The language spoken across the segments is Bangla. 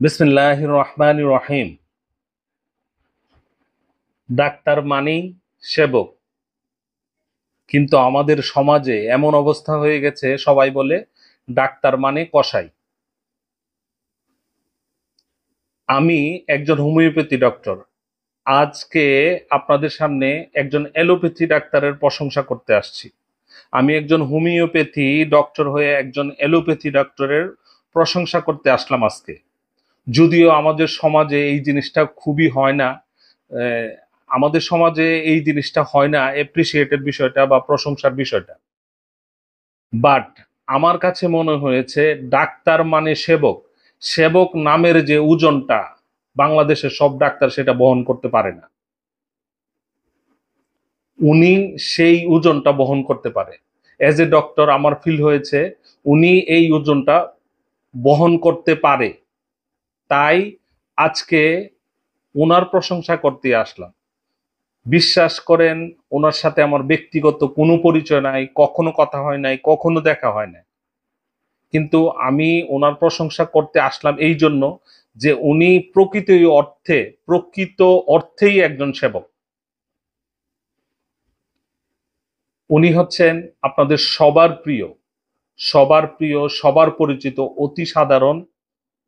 বিসমিল্লাহির রহমানির রহিম। ডাক্তার মানেই সেবক, কিন্তু আমাদের সমাজে এমন অবস্থা হয়ে গেছে, সবাই বলে ডাক্তার মানে কসাই। আমি একজন হোমিওপ্যাথি ডক্টর। আজকে আপনাদের সামনে একজন অ্যালোপ্যাথি ডাক্তারের প্রশংসা করতে আসছি। আমি একজন হোমিওপ্যাথি ডক্টর হয়ে একজন অ্যালোপ্যাথি ডক্টরের প্রশংসা করতে আসলাম আজকে। যদিও আমাদের সমাজে এই জিনিসটা খুবই হয় না, আহ, আমাদের সমাজে এই জিনিসটা হয় না, এপ্রিসিয়েটেড বিষয়টা বা প্রশংসার বিষয়টা। বাট আমার কাছে মনে হয়েছে ডাক্তার মানে সেবক। সেবক নামের যে ওজনটা বাংলাদেশের সব ডাক্তার সেটা বহন করতে পারে না। উনি সেই ওজনটা বহন করতে পারে। এজ এ ডক্টর আমার ফিল হয়েছে উনি এই ওজনটা বহন করতে পারে, তাই আজকে ওনার প্রশংসা করতে আসলাম। বিশ্বাস করেন, ওনার সাথে আমার ব্যক্তিগত কোনো পরিচয় নাই, কখনো কথা হয় নাই, কখনো দেখা হয় নাই, কিন্তু আমি ওনার প্রশংসা করতে আসলাম এই জন্য যে উনি প্রকৃত অর্থেই একজন সেবক। উনি হচ্ছেন আপনাদের সবার প্রিয় সবার পরিচিত, অতি সাধারণ,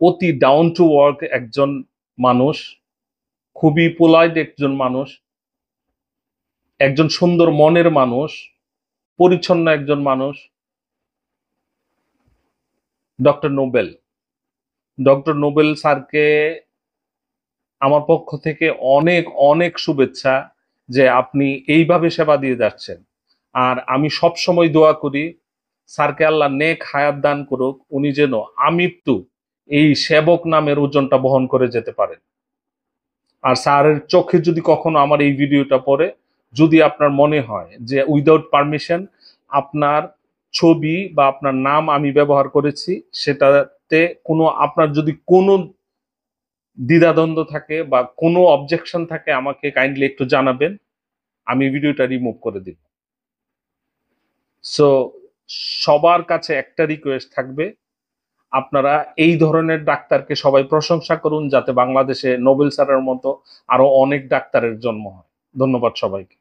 অতি ডাউন টু ওয়ার্ক একজন মানুষ, খুবই পোলাইট একজন মানুষ, একজন সুন্দর মনের মানুষ, পরিচ্ছন্ন একজন মানুষ। Doctor Nobel. ডক্টর নোবেল স্যারকে আমার পক্ষ থেকে অনেক অনেক শুভেচ্ছা যে আপনি এইভাবে সেবা দিয়ে যাচ্ছেন। আর আমি সব সময় দোয়া করি স্যারকে আল্লাহ নেক হায়াত দান করুক, উনি যেন আমৃত্যু এই সেবক নামের ওজনটা বহন করে যেতে পারেন। আর স্যারের চোখে যদি কখনো আমার এই ভিডিওটা পড়ে, যদি আপনার মনে হয় যে উইদাউট পারমিশন আপনার ছবি বা আপনার নাম আমি ব্যবহার করেছি, সেটাতে আপনার যদি কোনো দ্বিধাদ্বন্দ্ব থাকে বা কোনো অবজেকশন থাকে, আমাকে কাইন্ডলি একটু জানাবেন, আমি ভিডিওটা রিমুভ করে দিব। সো সবার কাছে একটা রিকোয়েস্ট থাকবে, আপনারা এই ধরনের ডাক্তারকে সবাই প্রশংসা করুন, যাতে বাংলাদেশে নোবেল স্যারের মতো আরো অনেক ডাক্তারের জন্ম হয়। ধন্যবাদ সবাইকে।